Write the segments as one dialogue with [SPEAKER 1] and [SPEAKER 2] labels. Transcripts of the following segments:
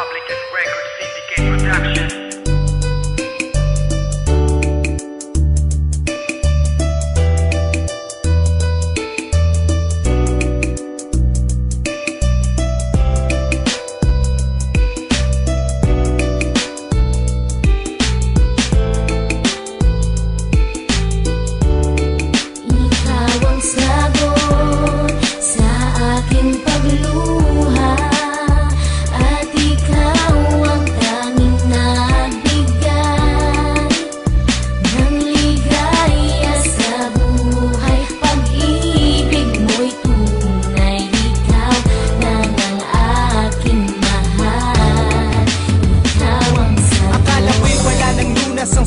[SPEAKER 1] Public and Record Syndicate Production.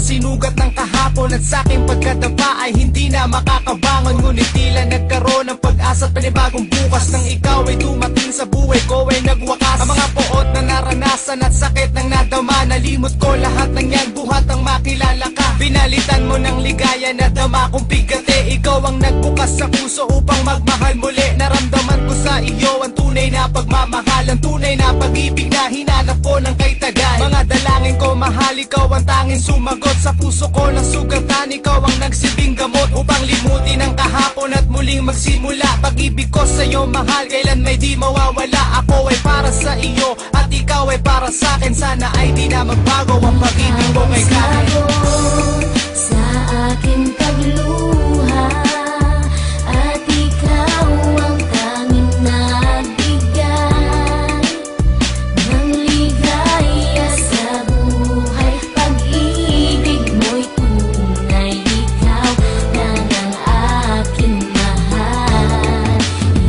[SPEAKER 2] Sinugat ng kahapon at sa'king pagkadapa ay hindi na makakabangon. Ngunit tila nagkaroon ng pag-asa at panibagong bukas. Nang ikaw ay dumating sa buhay ko ay nagwakas. Ang mga poot na naranasan at sakit ng nadama, nalimot ko lahat ng yan buhat ang makilala ka. Pinalitan mo ng ligaya na dama kong bigate. Ikaw ang nagbukas sa puso upang magmahal muli. Naramdaman ko sa iyo ang tunay na pagmamahal, ang tunay na pag-ibig na hinanap ko ng kay tagay. Mga dalangin ko mahal, ikaw ang tanging sumagot. Sa puso ko ng sugatan, ikaw ang nagsilbing gamot upang limutin ang kahapon at muling magsimula. Pag-ibig ko sa'yo mahal, kailan may di mawawala. Ako ay para sa iyo at ikaw ay para sa'kin. Sana ay di na magbago ang pag-ibig mo kay Karen.
[SPEAKER 3] Sa aking pagluha at ikaw ang tanging nagbigay ng ligaya sa buhay. Pag-ibig mo'y tunay, ikaw lang ang aking mahal.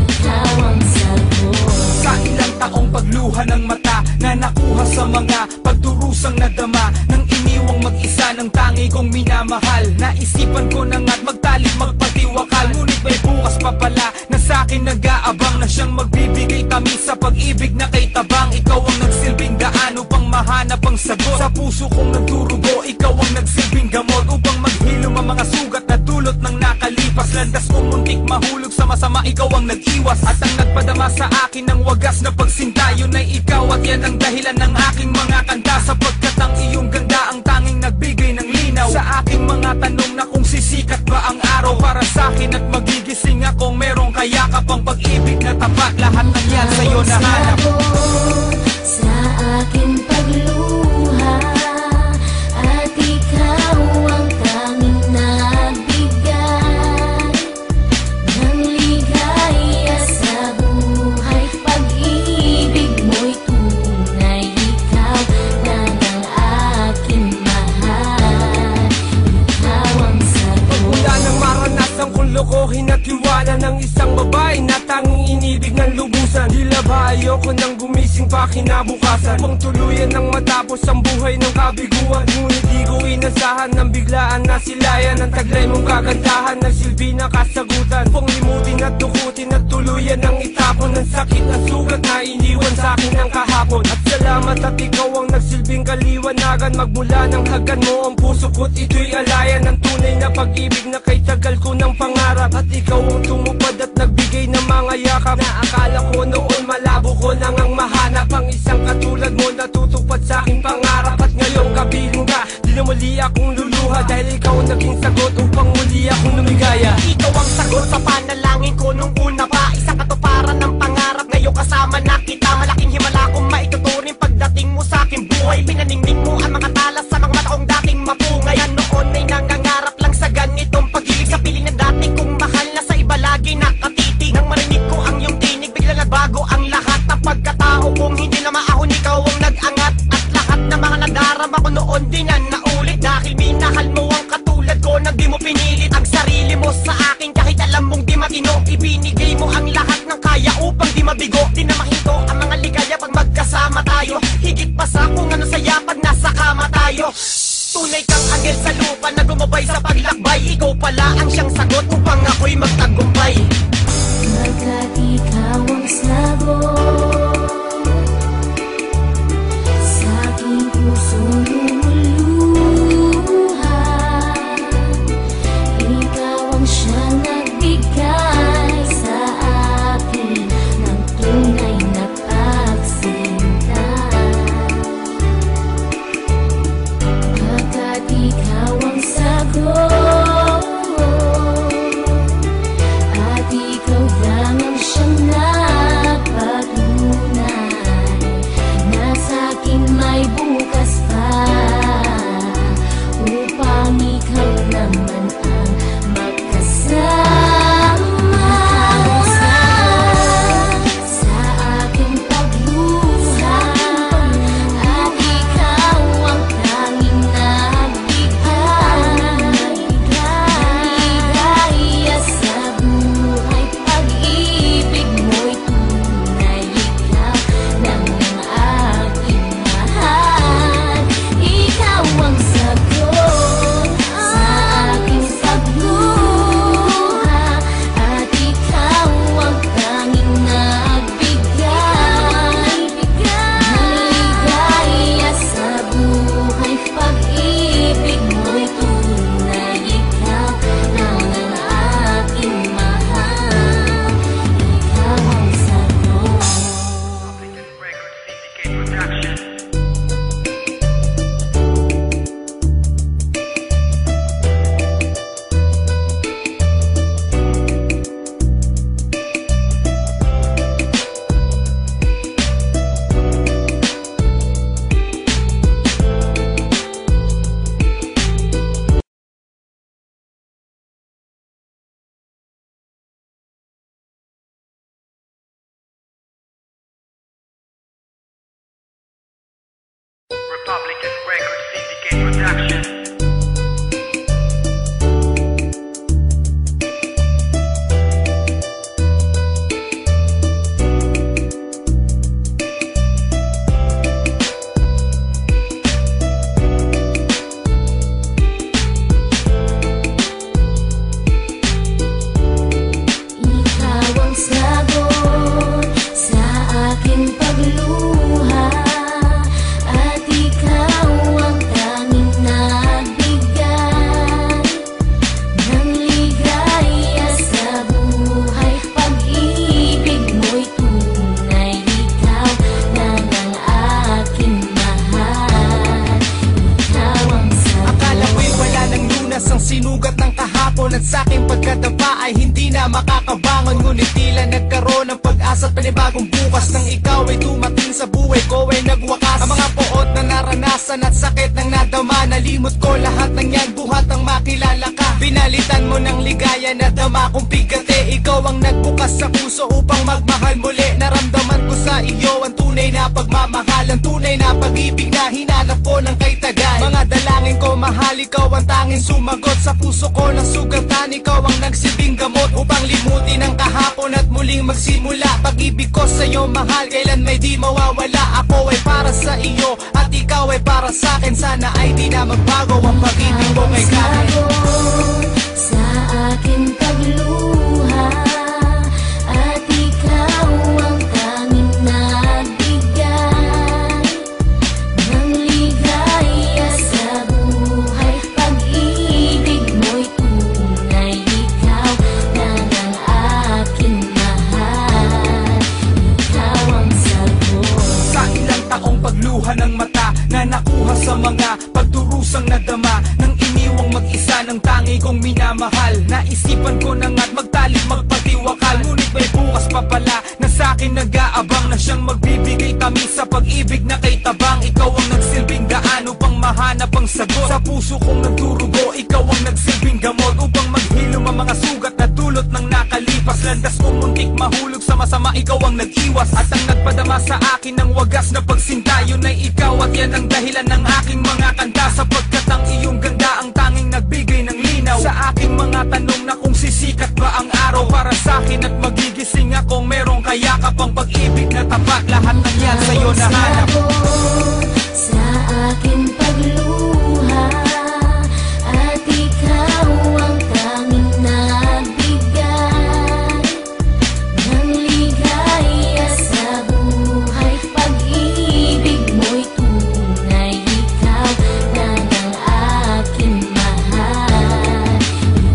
[SPEAKER 3] Ikaw ang sagot.
[SPEAKER 2] Sa ilang taong pagluha ng mata na nakuha sa mga pagdurusang nadama, nang iniwang mag-isa ng tangi kong minamahal. Naisipan ko na nga't magtalik magpatiwakal. Ngunit may bukas pa pala na sa'kin nag-aabang, na siyang magbibigay tamis sa pag-ibig na kay tabang. Ikaw ang nagsilbing daan upang mahanap ang sagot. Sa puso kong nagdurugo, ikaw ang nagsilbing gamot upang maghilom ang mga sugat na dulot ng nakalipas. Landas kong muntik mahulog sa masama, ikaw ang nag-iwas at ang nagpadama sa akin ng wagas na pagsinta. Yun ay ikaw at yan ang dahilan ng aking mga kanta, sapagkat ang iyong ganda ang tanging nagbigay ng linaw sa aking mga tanong na kung sisikat ba ang araw para sa'kin at magigising akong merong kayakap ang pag-ibig na tapat. Lahat ng yan sa'yo nahanap.
[SPEAKER 3] Sa aking pagluha at ikaw ang tanging nagbigay ng ligaya sa buhay. Pag-ibig mo'y tunay, ikaw lang ang aking mahal. Ikaw ang sagot.
[SPEAKER 2] Mula nang maranasan kong lokohin at hiwala ng isang babae na tanging inibig ng lubusan, tila ba ayoko nang gumising pa kinabukasan, upang tuluyan nang matapos ang buhay ng kabiguan. Ngunit di ko inasahan ng biglaan na silayan ang taglay mong kagandahan, nagsilbi na kasagutan. Upang limutin at dukutin at tuluyan ang itapon ng sakit at sugat na iniwan sa'kin ng kahapon. At salamat at ikaw ang nagsilbing kaliwanagan. Magmula ng hagan mo ang puso ko't ito'y alayan ng tunay na pag-ibig na kay tagal ko ng pangarap. At ikaw ang tumupad at nagbigay ng mga yakap na akala ko noon malabo ko nang ang mahanap ang isang katulad mo na tutupad sa aking pangarap. At ngayong kapiling ka, di na muli akong luluha, dahil ikaw ang naging sagot upang muli akong lumigaya.
[SPEAKER 4] Ikaw ang sagot sa panalangin ko nung una pa, isang katuparan ng pangarap. Ngayon kasama na kita, malaking himala kung maituturing pagdating mo sa aking buhay. Pinaningning mo ang mga talas sa mga mata kong dating mapungay. Noon ay nangangarap lang sa ganitong pag-ibig, sa piling na dati kong mahal na sa iba lagi nakatitig. Nang marinig ko ang iyong tinig, biglang nagbago ang lahat ng pagkatao kong hindi na maahon. Ikaw ang nag-angat at lahat ng mga nadarama ko noon din yan naulit. Dahil minahal mo ang katulad ko na di mo pinilit ang sarili mo sa akin kahit alam mong di matino. Ibinigay mo ang lahat ng kaya upang di mabigo, di na mahinto ang mga ligaya pag magkasama tayo. Higit pa sa kung ano saya pag nasa kama tayo. Tunay kang anghel sa lupa na gumabay sa paglakbay. Ikaw pala ang siyang sagot upang ako'y magtagumpay.
[SPEAKER 3] Pagkat ikaw ang sagot sa aking pusong lumuluha, ikaw ang siyang nagbigay sa akin ng tunay na pagsinta.
[SPEAKER 4] sa aking pagkadapa ay hindi na makakabangon. Ngunit tila nagkaroon ng pag-asa at panibagong bukas. Nang ikaw ay dumating sa buhay ko ay nagwakas. Ang mga poot na naranasan at sakit ng nadama, nalimot ko lahat ng yan, buhat ang makilala ka. Pinalitan mo ng ligaya na dama kong bigate. Ikaw ang nagbukas sa puso upang magmahal muli. Naramdaman ko sa iyo ang tunay na pagmamahal, ang tunay na pag-ibig na hinanap ko ng kay tagay. Mga dalangin ko mahal, ikaw ang tanging sumagot. Sa puso ko ng sugatan, ikaw ang nagsilbing gamot upang limutin ang kahapon at muling magsimula. Pag-ibig ko sa iyo mahal, kailan may di mawawala. Ako ay para sa iyo at ikaw ay para sa akin. Sana ay di na magbago ang pag-ibig mo kay Karen.
[SPEAKER 3] Sa aking pagluha at ikaw ang tanging nagbigay ng ligaya sa buhay. Pag-ibig mo'y tunay, ikaw lang ang aking mahal. Ikaw ang sagot.
[SPEAKER 2] Sa ilang taong pagluha ng mata na nakuha sa mga pagdurusang nadama, nang iniwang mag-isa ng tangi kong minamahal. Naisipan ko na nga't magtalik magpatiwakal. Ngunit may bukas pa pala na sa'kin nag-aabang, na siyang magbibigay tamis sa pag-ibig na kay tabang. Ikaw ang nagsilbing daan upang mahanap ang sagot. Sa puso kong nagdurugo, ikaw ang nagsilbing gamot upang maghilom ang mga sugat na dulot ng nakalipas. Landas kong muntik mahulog sa masama, ikaw ang nag-iwas at ang nagpadama sa akin ng wagas na pagsinta. Yun ay ikaw at yan ang dahilan ng aking mga kanta, sapagkat ang iyong ganda ang tanging nagbigay ng linaw sa aking mga tanong na kung sisikat ba ang araw para sa akin at magigising akong merong kayakap ang pag-ibig na tapat. Lahat ng yan sa'yo nahanap.
[SPEAKER 3] Sa aking pagluha at ikaw ang tanging nagbigay ng ligaya sa buhay. Pag-ibig mo'y tunay, ikaw lang ang aking mahal.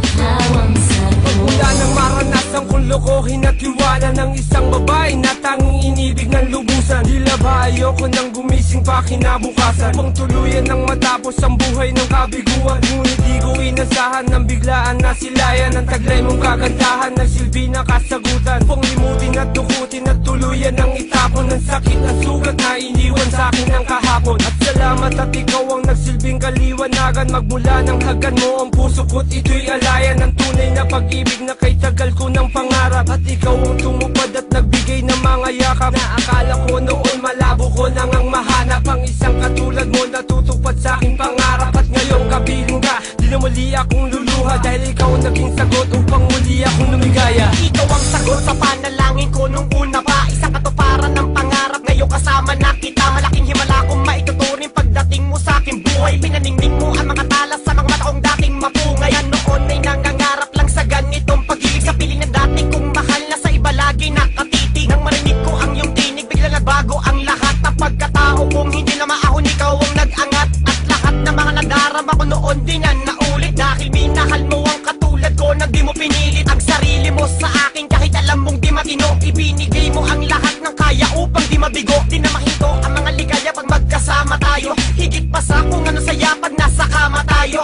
[SPEAKER 3] Ikaw ang sagot.
[SPEAKER 2] Mula nang maranasan kong lokohin at tiwala ng isang babae na tanging inibig ng lubusan, tila ba ayoko nang gumising pa kinabukasan, upang tuluyan ng matapos ang buhay ng kabiguan. Ngunit di ko inasahan ng biglaan na silayan ang taglay mong kagandahan, nagsilbi na kasagutan. Upang limutin at dukutin at tuluyan ng itapon ng sakit at sugat na iniwan sa akin ng kahapon. At salamat at ikaw ang nagsilbing kaliwanagan, magmula ng hagan mo ang puso ko't ito'y alayan ng tunay na pag-ibig na kay tagal ko ng pangarap. At ikaw ang tumupad at nagbigay ng mga yakap na akala ko noon malabo ko nang ang mahanap ang isang katulad mo na tutupad sa aking pangarap. At ngayong kapiling ka, di na muli akong luluha, dahil ikaw ang naging sagot upang muli akong lumigaya.
[SPEAKER 4] Ikaw ang sagot sa panalangin ko nung una pa, isang katuparan ng pangarap. Ngayon kasama na kita, malaking himala kung maituturing pagdating mo sa aking buhay. Pinaningning mo ang mga talas sa mga mata kong dating mapungay. Noon ay nangangarap lang sa ganitong pag-ibig, sa piling na dating kong mahal na sa iba lagi nakatitig. Nang marinig ko ang iyong tinig, bigla nagbago ang lahat ng pagkatao kong hindi na maahon. Ikaw ang nag-angat at lahat ng mga nadarama ko noon din yan naulit. Dahil minahal mo ang katulad ko na di mo pinilit ang sarili mo sa akin kahit alam mong di matino. Ibinigay mo ang lahat ng kaya upang di mabigo. Di na mahinto ang mga ligaya pag magkasama tayo, higit pa sa kung ano saya pag nasa kama tayo.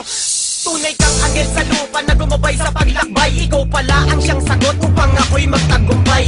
[SPEAKER 4] Tunay kang anghel sa lupa na gumabay sa paglakbay. Ikaw pala ang siyang sagot upang ako'y magtagumpay.